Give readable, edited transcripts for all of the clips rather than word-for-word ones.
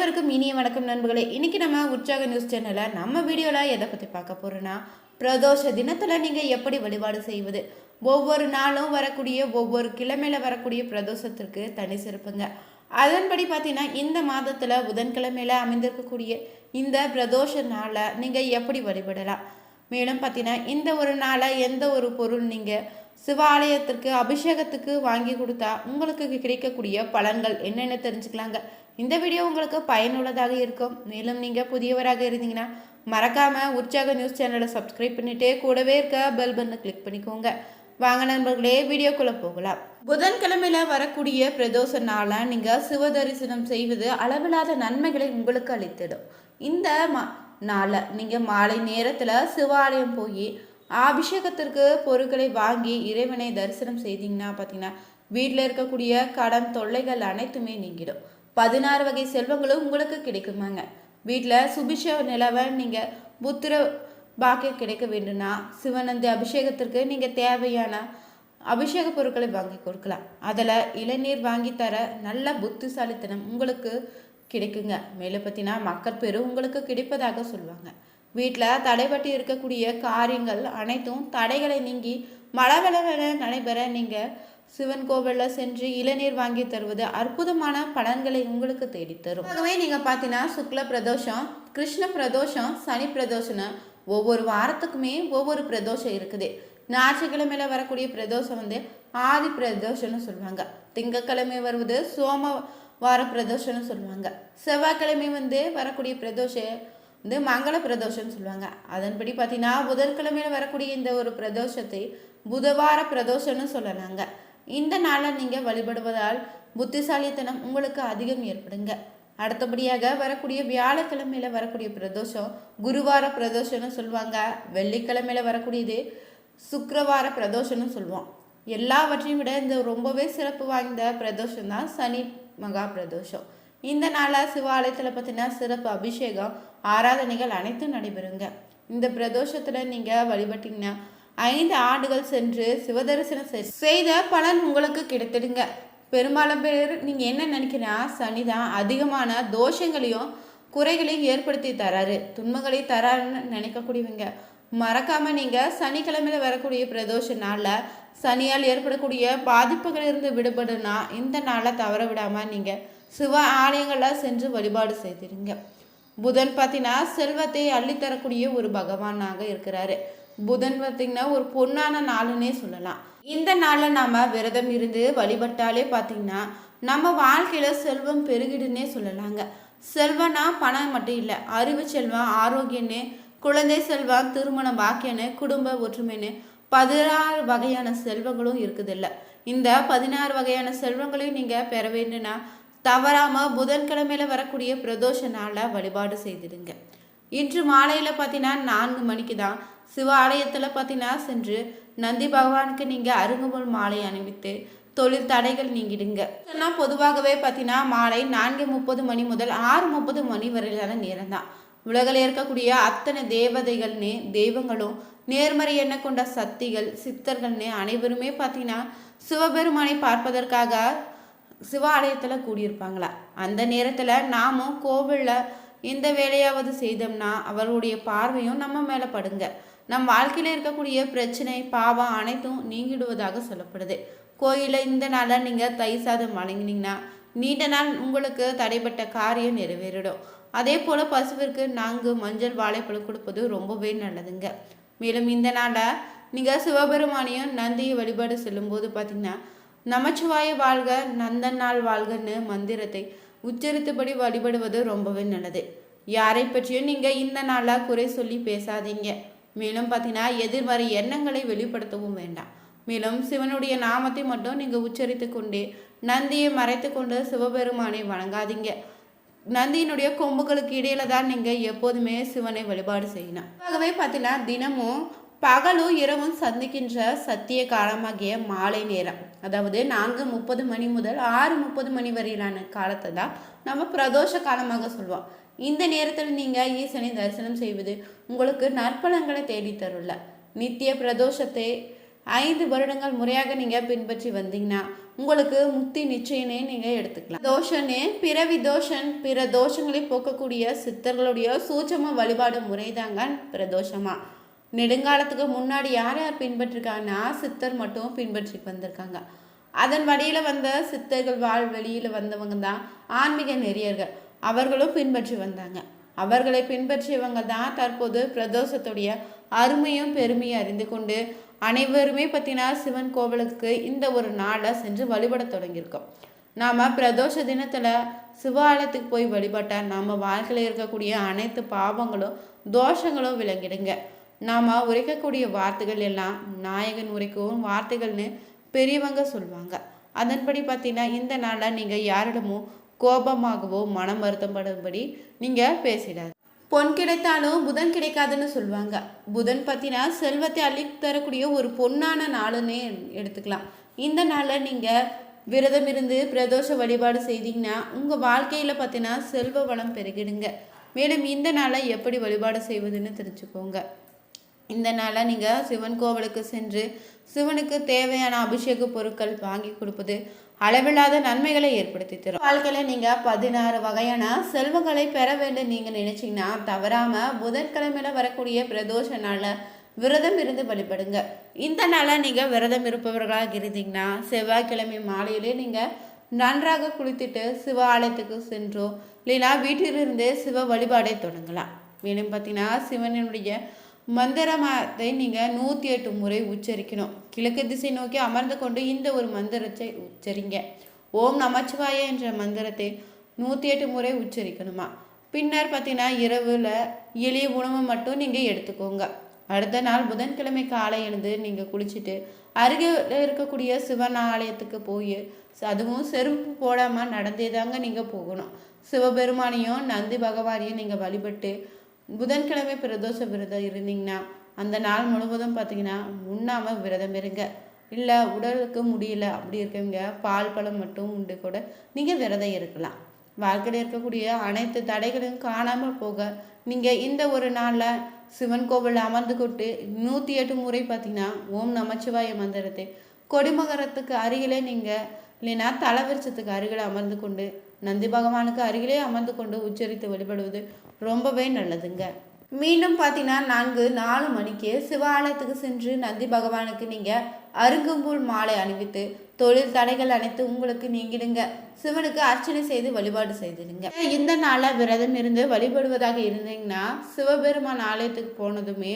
அனைவருக்கும் இனிய வணக்கம் நண்பர்களே. இன்னைக்கு நம்ம உற்சாக நியூஸ் சேனலில் நம்ம வீடியோவில் எதை பற்றி பார்க்க போகிறோன்னா, பிரதோஷ தினத்தில் நீங்கள் எப்படி வழிபாடு செய்வது, ஒவ்வொரு நாளும் வரக்கூடிய ஒவ்வொரு கிழமையில் வரக்கூடிய பிரதோஷத்திற்கு தனி சிறப்புங்க. அதன்படி பார்த்தீங்கன்னா இந்த மாதத்தில் புதன்கிழமையில் அமைந்திருக்கக்கூடிய இந்த பிரதோஷ நாளை நீங்கள் எப்படி வழிபடலாம், மேலும் பார்த்தீங்கன்னா இந்த ஒரு நாளை எந்த ஒரு பொருள் நீங்கள் சிவாலயத்திற்கு அபிஷேகத்துக்கு வாங்கி கொடுத்தா உங்களுக்கு கிடைக்கக்கூடிய பலன்கள் என்னென்ன தெரிஞ்சுக்கலாங்க. இந்த வீடியோ உங்களுக்கு பயனுள்ளதாக இருக்கும். மேலும் நீங்கள் புதியவராக இருந்தீங்கன்னா மறக்காமல் உற்சாக நியூஸ் சேனலை சப்ஸ்கிரைப் பண்ணிவிட்டு கூடவே இருக்க பெல் பட்டனை கிளிக் பண்ணிக்கோங்க. வாங்க நண்பர்களே, வீடியோக்குள்ளே போகலாம். புதன்கிழமையில் வரக்கூடிய பிரதோஷ நாளை நீங்கள் சிவ தரிசனம் செய்வது அளவில்லாத நன்மைகளை உங்களுக்கு அளித்திடும். இந்த நாளை நீங்கள் மாலை நேரத்தில் சிவாலயம் போய் அபிஷேகத்திற்கு பொருட்களை வாங்கி இறைவனை தரிசனம் செய்தீங்கன்னா பார்த்தீங்கன்னா வீட்டில் இருக்கக்கூடிய கடன் தொல்லைகள் அனைத்துமே நீங்கிடும். 16 வகை செல்வங்களும் உங்களுக்கு கிடைக்குமாங்க. வீட்டில் சுபிஷ நிலவை நீங்கள் புத்திர பாக்கியம் கிடைக்க வேண்டும்னா சிவனந்தி அபிஷேகத்திற்கு நீங்கள் தேவையான அபிஷேக பொருட்களை வாங்கி கொடுக்கலாம். அதில் இளநீர் வாங்கி தர நல்ல புத்திசாலித்தனம் உங்களுக்கு கிடைக்குங்க. மேலும் பார்த்தீங்கன்னா மக்கள் பேரு உங்களுக்கு கிடைப்பதாக சொல்லுவாங்க. வீட்டில் தடைபட்டு இருக்கக்கூடிய காரியங்கள் அனைத்தும் தடைகளை நீங்கி மழவளவென நடைபெற நீங்கள் சிவன் கோவிலில் சென்று இளநீர் வாங்கி தருவது அற்புதமான பலன்களை உங்களுக்கு தேடித்தரும். ஆகவே நீங்கள் பார்த்தீங்கன்னா சுக்ல பிரதோஷம், கிருஷ்ண பிரதோஷம், சனி பிரதோஷம்னு ஒவ்வொரு வாரத்துக்குமே ஒவ்வொரு பிரதோஷம் இருக்குது. ஞாயிற்றுக்கிழமையில வரக்கூடிய பிரதோஷம் ஆதி பிரதோஷம்னு சொல்லுவாங்க. திங்கக்கிழமை வருவது சோமவார பிரதோஷம்னு சொல்லுவாங்க. செவ்வாய்க்கிழமை வரக்கூடிய பிரதோஷம் மங்கள பிரதோஷம்னு சொல்லுவாங்க. அதன்படி பார்த்தீங்கன்னா புதன்கிழமையில் வரக்கூடிய இந்த ஒரு பிரதோஷத்தை புதவார பிரதோஷம்னு சொல்லலாங்க. இந்த நாளை நீங்கள் வழிபடுவதால் புத்திசாலித்தனம் உங்களுக்கு அதிகம் ஏற்படுங்க. அடுத்தபடியாக வரக்கூடிய வியாழக்கிழமையில் வரக்கூடிய பிரதோஷம் குருவார பிரதோஷம்னு சொல்லுவாங்க. வெள்ளிக்கிழமையில் வரக்கூடியது சுக்கிரவார பிரதோஷம்னு சொல்லுவோம். எல்லாவற்றையும் விட இந்த ரொம்பவே சிறப்பு வாய்ந்த பிரதோஷம் தான் சனி மகா பிரதோஷம். இந்த நாளில் சிவாலயத்தில் பார்த்தீங்கன்னா சிறப்பு அபிஷேகம் ஆராதனைகள் அனைத்தும் நடைபெறுங்க. இந்த பிரதோஷத்தில் நீங்கள் வழிபட்டீங்கன்னா 5 ஆண்டுகள் சென்று சிவதரிசனம் செய்த பலன் உங்களுக்கு கிடைத்திடுங்க. பெரும்பாலும் பேர் நீங்கள் என்ன நினைக்கிறீங்கன்னா சனி தான் அதிகமான தோஷங்களையும் குறைகளையும் ஏற்படுத்தி தராரு, துன்பங்களை தராருன்னு நினைக்கக்கூடியவங்க மறக்காமல் நீங்கள் சனிக்கிழமையில் வரக்கூடிய பிரதோஷ நாளில் சனியால் ஏற்படக்கூடிய பாதிப்புகளிலிருந்து விடுபடுனா இந்த நாளை தவற விடாமல் நீங்கள் சிவ ஆலயங்களில் சென்று வழிபாடு செய்திருங்க. புதன் பார்த்தீங்கன்னா செல்வத்தை அள்ளித்தரக்கூடிய ஒரு பகவானாக இருக்கிறாரு. புதன் பார்த்தீங்கன்னா ஒரு பொன்னான நாளுன்னே சொல்லலாம். இந்த நாளில் நாம் விரதம் இருந்து வழிபட்டாலே பார்த்தீங்கன்னா நம்ம வாழ்க்கையில் செல்வம் பெருகிடுன்னே சொல்லலாங்க. செல்வம்னா பணம் மட்டும் இல்லை, அறிவு செல்வம், ஆரோக்கியன்னு, குழந்தை செல்வம், திருமண பாக்கியன்னு, குடும்ப ஒற்றுமைன்னு 16 வகையான செல்வங்களும் இருக்குதில்ல. இந்த 16 வகையான செல்வங்களையும் நீங்கள் பெற வேண்டும்னா தவறாமல் புதன்கிழமையில் வரக்கூடிய பிரதோஷ நாளில் வழிபாடு செய்திடுங்க. இன்று மாலையில் பார்த்தீங்கன்னா 4 மணிக்கு தான் சிவாலயத்தில் பார்த்தீங்கன்னா சென்று நந்தி பகவானுக்கு நீங்கள் அருங்கம்புல் மாலை அணிவித்து தொழில் தடைகள் நீங்கிடுங்க. ஆனால் பொதுவாகவே பார்த்தீங்கன்னா மாலை 4:30 மணி முதல் 6:30 மணி வரையிலான நேரம் தான். உலகில் இருக்கக்கூடிய அத்தனை தேவதைகள்னு தெய்வங்களும் நேர்மறை எண்ண கொண்ட சக்திகள் சித்தர்கள்னு அனைவருமே பார்த்தீங்கன்னா சிவபெருமானை பார்ப்பதற்காக சிவாலயத்தில் கூடியிருப்பாங்களா. அந்த நேரத்தில் நாமும் கோவிலில் எந்த வேலையாவது செய்தோம்னா அவருடைய பார்வையும் நம்ம மேலே படுங்க. நம் வாழ்க்கையில் இருக்கக்கூடிய பிரச்சனை பாவம் அனைத்தும் நீங்கிடுவதாக சொல்லப்படுது. கோயிலில் இந்த நாளில் நீங்கள் தயிர் சாதம் வழங்கினீங்கன்னா நீண்ட நாள் உங்களுக்கு தடைப்பட்ட காரியம் நிறைவேறிடும். அதே போல் பசுவிற்கு 4 மஞ்சள் வாழைப்பழம் கொடுப்பது ரொம்பவே நல்லதுங்க. மேலும் இந்த நாளில் நீங்கள் சிவபெருமானையும் நந்தியை வழிபாடு செல்லும்போது பார்த்தீங்கன்னா நமச்சிவாய வாழ்க நந்தன் நாள் வாழ்கன்னு மந்திரத்தை உச்சரித்தபடி வழிபடுவது ரொம்பவே நல்லது. யாரை பற்றியும் நீங்கள் இந்த நாளில் குறை சொல்லி பேசாதீங்க. மேலும் பார்த்தீங்கன்னா எதிர்மறை எண்ணங்களை வெளிப்படுத்தவும் வேண்டாம். மேலும் சிவனுடைய நாமத்தை மட்டும் நீங்கள் உச்சரித்து கொண்டே நந்தியை மறைத்து கொண்டு சிவபெருமானை வணங்காதீங்க. நந்தியினுடைய கொம்புகளுக்கு இடையில தான் நீங்கள் எப்போதுமே சிவனை வழிபாடு செய்யணும். ஆகவே பார்த்தீங்கன்னா தினமும் பகலும் இரவும் சந்திக்கின்ற சத்திய காலமாகிய மாலை நேரம், அதாவது 4:30 மணி முதல் 6:30 மணி வரையிலான காலத்தை தான் நம்ம பிரதோஷ காலமாக சொல்வோம். இந்த நேரத்தில் நீங்கள் ஈசனை தரிசனம் செய்வது உங்களுக்கு நற்பலன்களை தேடித்தருள்ள. நித்திய பிரதோஷத்தை 5 வருடங்கள் முறையாக நீங்கள் பின்பற்றி வந்தீங்கன்னா உங்களுக்கு முக்தி நிச்சயனே நீங்கள் எடுத்துக்கலாம். தோஷனே பிறவி தோஷன், பிற தோஷங்களை போக்கக்கூடிய சித்தர்களுடைய சூட்சம வழிபாடு முறைதாங்க பிரதோஷமா. நெடுங்காலத்துக்கு முன்னாடி யார் யார் பின்பற்றிருக்காங்கன்னா சித்தர் மட்டும் பின்பற்றி வந்திருக்காங்க. அதன் வழியில் வந்த சித்தர்கள் வெளியில் வந்தவங்க தான் ஆன்மீக நெறியர்கள். அவர்களும் பின்பற்றி வந்தாங்க. அவர்களை பின்பற்றியவங்க தான் தற்போது பிரதோஷத்துடைய அருமையும் பெருமையும் அறிந்து கொண்டு அனைவருமே பார்த்தீங்கன்னா சிவன் கோவிலுக்கு இந்த ஒரு நாளை சென்று வழிபட தொடங்கியிருக்கோம். நாம் பிரதோஷ தினத்தில் சிவாலயத்துக்கு போய் வழிபட்டால் நம்ம வாழ்க்கையில் இருக்கக்கூடிய அனைத்து பாவங்களும் தோஷங்களும் விளங்கிடுங்க. நாம் உரைக்கக்கூடிய வார்த்தைகள் எல்லாம் நாயகன் உரைக்கும் வார்த்தைகள்னு பெரியவங்க சொல்லுவாங்க. அதன்படி பார்த்தீங்கன்னா இந்த நாளில் நீங்கள் யாரிடமும் கோபமாகவோ மனம் வருத்தப்படும்படி நீங்கள் பேசிடாது. பொன் கிடைத்தாலும் புதன் கிடைக்காதுன்னு சொல்லுவாங்க. புதன் பார்த்தீங்கன்னா செல்வத்தை அள்ளி தரக்கூடிய ஒரு பொன்னான நாளுன்னே எடுத்துக்கலாம். இந்த நாளில் நீங்கள் விரதம் இருந்து பிரதோஷ வழிபாடு செய்தீங்கன்னா உங்கள் வாழ்க்கையில் பார்த்தீங்கன்னா செல்வ வளம் பெருகிடுங்க. மேலும் இந்த நாளை எப்படி வழிபாடு செய்வதுன்னு தெரிஞ்சுக்கோங்க. இந்த நாளில் நீங்கள் சிவன் கோவிலுக்கு சென்று சிவனுக்கு தேவையான அபிஷேக பொருட்கள் வாங்கி கொடுப்பது அளவில்லாத நன்மைகளை ஏற்படுத்தி தரும். வாழ்க்கையில் நீங்கள் 16 வகையான செல்வங்களை பெற வேண்டும் நீங்கள் நினைச்சிங்கன்னா தவறாமல் புதன்கிழமையில வரக்கூடிய பிரதோஷ நாளில் விரதம் இருந்து வழிபடுங்க. இந்த நாளில் நீங்கள் விரதம் இருப்பவர்களாக இருந்தீங்கன்னா செவ்வாய்க்கிழமை மாலையிலே நீங்கள் நன்றாக குளித்துட்டு சிவ ஆலயத்துக்கு சென்றோ இல்லைனா வீட்டிலிருந்தே சிவ வழிபாடை தொடங்கலாம். மேலும் பார்த்தீங்கன்னா சிவனுடைய மந்திரத்தை நீங்கள் 108 முறை உச்சரிக்கணும். கிழக்கு திசை நோக்கி அமர்ந்து கொண்டு இந்த ஒரு மந்திரத்தை உச்சரிங்க. ஓம் நமச்சிவாய என்ற மந்திரத்தை 108 முறை உச்சரிக்கணுமா. பின்னர் பார்த்தீங்கன்னா இரவில் எளிய உணவு மட்டும் நீங்கள் எடுத்துக்கோங்க. அடுத்த நாள் புதன்கிழமை காலை எழுந்து நீங்கள் குளிச்சுட்டு அருகில் இருக்கக்கூடிய சிவன் ஆலயத்துக்கு போய் அதுவும் செருப்பு போடாமல் நடந்தே தாங்க நீங்கள் போகணும். சிவபெருமானையும் நந்தி பகவானையும் நீங்கள் வழிபட்டு புதன்கிழமை பிரதோஷ விரதம் இருந்தீங்கன்னா அந்த நாள் முழுவதும் பார்த்தீங்கன்னா உண்ணாமல் விரதம் இருங்க. இல்லை உடலுக்கு முடியல அப்படி இருக்கவங்க பால் பழம் மட்டும் உண்டு கூட நீங்கள் விரதம் இருக்கலாம். வாழ்க்கையில் இருக்கக்கூடிய அனைத்து தடைகளையும் காணாமல் போக நீங்கள் இந்த ஒரு நாளில் சிவன் கோவில் அமர்ந்து கொண்டு 108 முறை பார்த்தீங்கன்னா ஓம் நமச்சிவாய மந்திரத்தை கொடிமகரத்துக்கு அருகிலே நீங்கள் இல்லைன்னா தலைவரிச்சத்துக்கு அருகில் அமர்ந்து கொண்டு நந்தி பகவானுக்கு அருகிலே அமர்ந்து கொண்டு உச்சரித்து வழிபடுவது ரொம்பவே நல்லதுங்க. மீண்டும் பார்த்தீங்கன்னா 4 மணிக்கு சிவாலயத்துக்கு சென்று நந்தி பகவானுக்கு நீங்கள் அருங்கம்புல் மாலை அணிவித்து தொழில் தடைகள் அனைத்து உங்களுக்கு நீங்கிடுங்க. சிவனுக்கு அர்ச்சனை செய்து வழிபாடு செய்திடுங்க. இந்த நாளில் விரதம் இருந்து வழிபடுவதாக இருந்தீங்கன்னா சிவபெருமான் ஆலயத்துக்கு போனதுமே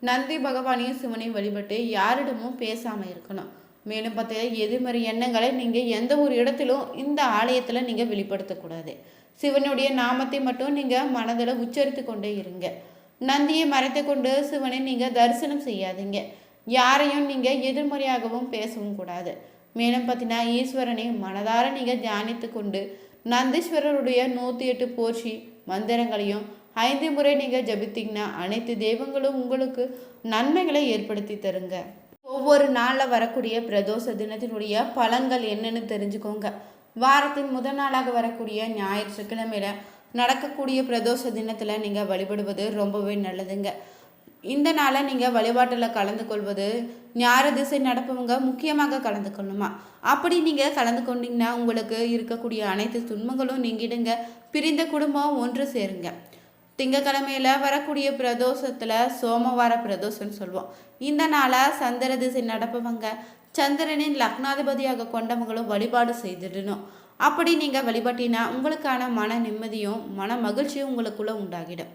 நந்தி பகவானையும் சிவனையும் வழிபட்டு யாரிடமும் பேசாமல் இருக்கணும். மேலும் பார்த்தீங்கன்னா எதிர்மறை எண்ணங்களை நீங்கள் எந்த ஒரு இடத்திலும் இந்த ஆலயத்தில் நீங்கள் வெளிப்படுத்தக்கூடாது. சிவனுடைய நாமத்தை மட்டும் நீங்கள் மனதில் உச்சரித்து கொண்டே இருங்க. நந்தியை மறைத்து கொண்டு சிவனை நீங்கள் தரிசனம் செய்யாதீங்க. யாரையும் நீங்கள் எதிர்மறையாகவும் பேசவும் கூடாது. மேலும் பார்த்தீங்கன்னா ஈஸ்வரனை மனதார நீங்கள் தியானித்து கொண்டு நந்தீஸ்வரருடைய 108 போற்றி மந்திரங்களையும் 5 முறை நீங்கள் ஜபித்தீங்கன்னா அனைத்து தெய்வங்களும் உங்களுக்கு நன்மைகளை ஏற்படுத்தி தருங்க. ஒவ்வொரு நாளில் வரக்கூடிய பிரதோஷ தினத்தினுடைய பலன்கள் என்னன்னு தெரிஞ்சுக்கோங்க. வாரத்தின் முதல் நாளாக வரக்கூடிய ஞாயிற்றுக்கிழமையில நடக்கக்கூடிய பிரதோஷ தினத்தில் நீங்கள் வழிபடுவது ரொம்பவே நல்லதுங்க. இந்த நாளை நீங்கள் வழிபாட்டில் கலந்து கொள்வது ஞாயிறு திசை நடப்பவங்க முக்கியமாக கலந்து கொள்ளணுமா. அப்படி நீங்கள் கலந்து கொண்டீங்கன்னா உங்களுக்கு இருக்கக்கூடிய அனைத்து துன்பங்களும் நீங்கிடுங்க. பிரிந்த குடும்பம் ஒன்று சேருங்க. திங்கக்கிழமையில் வரக்கூடிய பிரதோஷத்தில் சோமவார பிரதோஷம்னு சொல்லுவோம். இந்த நாளை சந்திர திசை நடப்பவங்க சந்திரனின் லக்னாதிபதியாக கொண்டவங்களும் வழிபாடு செய்திடணும். அப்படி நீங்கள் வழிபட்டினா உங்களுக்கான மன நிம்மதியும் மன மகிழ்ச்சியும் உங்களுக்குள்ளே உண்டாகிடும்.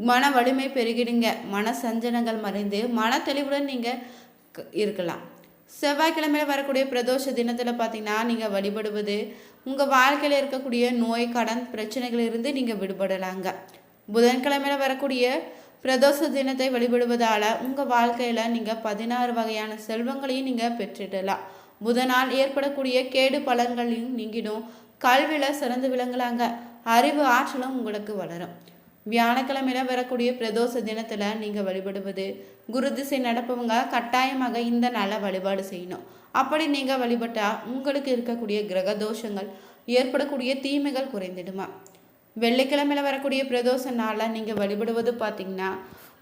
மன வலிமை பெருகிடுங்க. மன சஞ்சனங்கள் மறைந்து மன தெளிவுடன் நீங்கள் இருக்கலாம். செவ்வாய்க்கிழமையில் வரக்கூடிய பிரதோஷ தினத்தில் பார்த்தீங்கன்னா நீங்கள் வழிபடுவது உங்கள் வாழ்க்கையில் இருக்கக்கூடிய நோய் கடன் பிரச்சனைகளிலிருந்து நீங்கள் விடுபடலாங்க. புதன்கிழமையில் வரக்கூடிய பிரதோஷ தினத்தை வழிபடுவதால் உங்கள் வாழ்க்கையில் நீங்கள் 16 வகையான செல்வங்களையும் நீங்கள் பெற்றிடலாம். புதனால் ஏற்படக்கூடிய கேடு பலன்களையும் நீங்கிடும். கல்வியில் சிறந்து விளங்கலாங்க. அறிவு ஆற்றலும் உங்களுக்கு வளரும். வியாழக்கிழமையில் வரக்கூடிய பிரதோஷ தினத்தில் நீங்கள் வழிபடுவது குரு திசை நடப்பவங்க கட்டாயமாக இந்த நாளை வழிபாடு செய்யணும். அப்படி நீங்கள் வழிபட்டால் உங்களுக்கு இருக்கக்கூடிய கிரக தோஷங்கள் ஏற்படக்கூடிய தீமைகள் குறைந்திடுமா. வெள்ளிக்கிழமையில் வரக்கூடிய பிரதோஷ நாளில் நீங்கள் வழிபடுவது பார்த்திங்கன்னா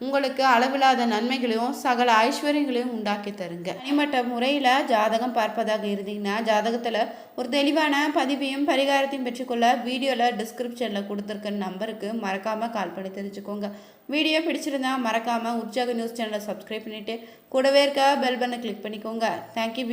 உங்களுக்கு அளவில்லாத நன்மைகளையும் சகல ஐஸ்வர்யங்களையும் உண்டாக்கி தருங்க. தனிப்பட்ட முறையில் ஜாதகம் பார்ப்பதாக இருந்தீங்கன்னா ஜாதகத்தில் ஒரு தெளிவான பதிவையும் பரிகாரத்தையும் பெற்றுக்கொள்ள வீடியோவில் டிஸ்கிரிப்ஷனில் கொடுத்துருக்க நம்பருக்கு மறக்காமல் கால் பண்ணி தெரிஞ்சுக்கோங்க. வீடியோ பிடிச்சிருந்தா மறக்காமல் உற்சாக நியூஸ் சேனலை சப்ஸ்கிரைப் பண்ணிவிட்டு கூடவே இருக்க பெல் பட்டனை கிளிக் பண்ணிக்கோங்க. தேங்க்யூ.